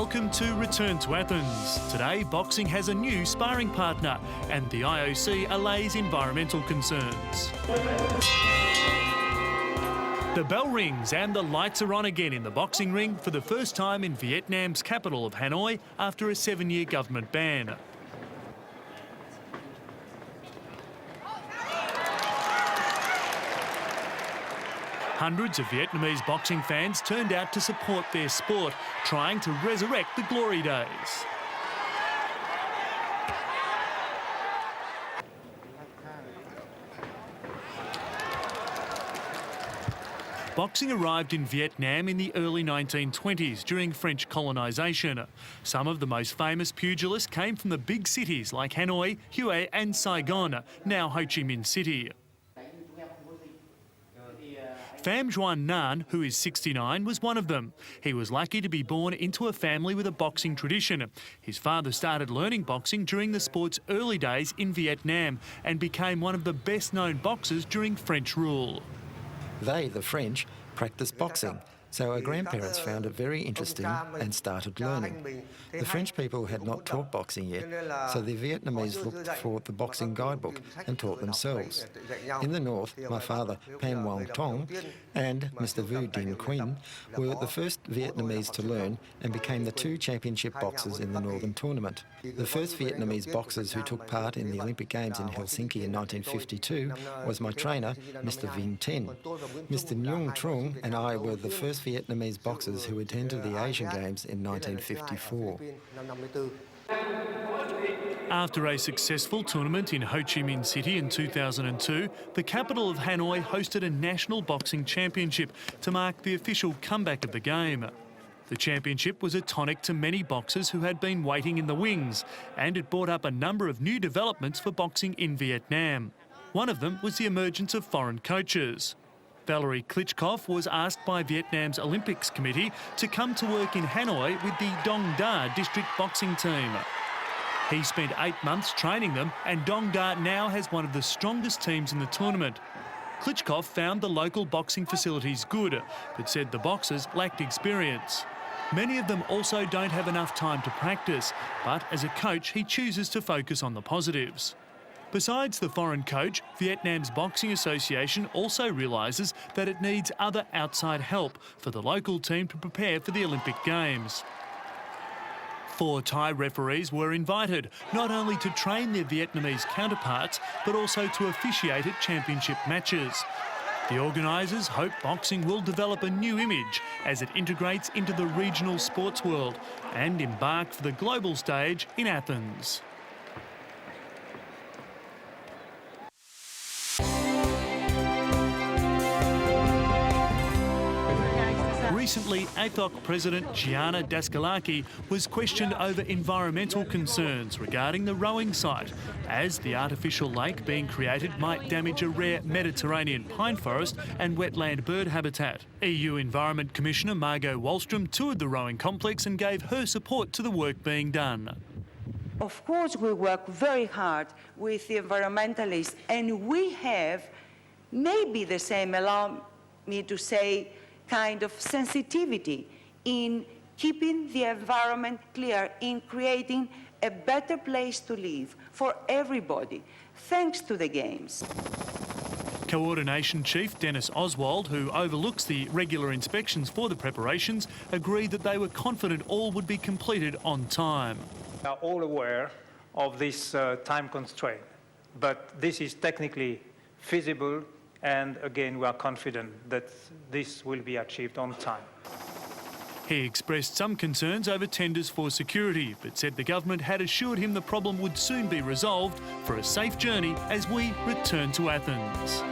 Welcome to Return to Athens. Today, boxing has a new sparring partner and the IOC allays environmental concerns. The bell rings and the lights are on again in the boxing ring for the first time in Vietnam's capital of Hanoi after a 7-year government ban. Hundreds of Vietnamese boxing fans turned out to support their sport, trying to resurrect the glory days. Boxing arrived in Vietnam in the early 1920s during French colonisation. Some of the most famous pugilists came from the big cities like Hanoi, Hue and Saigon, now Ho Chi Minh City. Pham Duan Nan, who is 69, was one of them. He was lucky to be born into a family with a boxing tradition. His father started learning boxing during the sport's early days in Vietnam and became one of the best-known boxers during French rule. They, the French, practiced boxing, so our grandparents found it very interesting and started learning. The French people had not taught boxing yet, so the Vietnamese looked for the boxing guidebook and taught themselves. In the north, my father, Pham Nguyen Tong, and Mr Vu Dinh Quynh were the first Vietnamese to learn and became the 2 championship boxers in the Northern Tournament. The first Vietnamese boxers who took part in the Olympic Games in Helsinki in 1952 was my trainer, Mr Vinh Ten. Mr Nguyen Trung and I were the first Vietnamese boxers who attended the Asian Games in 1954. After a successful tournament in Ho Chi Minh City in 2002, the capital of Hanoi hosted a national boxing championship to mark the official comeback of the game. The championship was a tonic to many boxers who had been waiting in the wings, and it brought up a number of new developments for boxing in Vietnam. One of them was the emergence of foreign coaches. Valery Klitschko was asked by Vietnam's Olympics Committee to come to work in Hanoi with the Dong Da district boxing team. He spent 8 months training them, and Dong Da now has one of the strongest teams in the tournament. Klitschko found the local boxing facilities good, but said the boxers lacked experience. Many of them also don't have enough time to practice, but as a coach he chooses to focus on the positives. Besides the foreign coach, Vietnam's Boxing Association also realises that it needs other outside help for the local team to prepare for the Olympic Games. 4 Thai referees were invited, not only to train their Vietnamese counterparts, but also to officiate at championship matches. The organisers hope boxing will develop a new image as it integrates into the regional sports world and embark for the global stage in Athens. Recently, APOC President Gianna Daskalaki was questioned over environmental concerns regarding the rowing site, as the artificial lake being created might damage a rare Mediterranean pine forest and wetland bird habitat. EU Environment Commissioner Margot Wallström toured the rowing complex and gave her support to the work being done. Of course, we work very hard with the environmentalists, and we have maybe the same, allow me to say, kind of sensitivity in keeping the environment clear, in creating a better place to live for everybody, thanks to the Games. Coordination Chief Dennis Oswald, who overlooks the regular inspections for the preparations, agreed that they were confident all would be completed on time. We are all aware of this time constraint, but this is technically feasible, and again we are confident that this will be achieved on time. He expressed some concerns over tenders for security, but said the government had assured him the problem would soon be resolved for a safe journey as we return to Athens.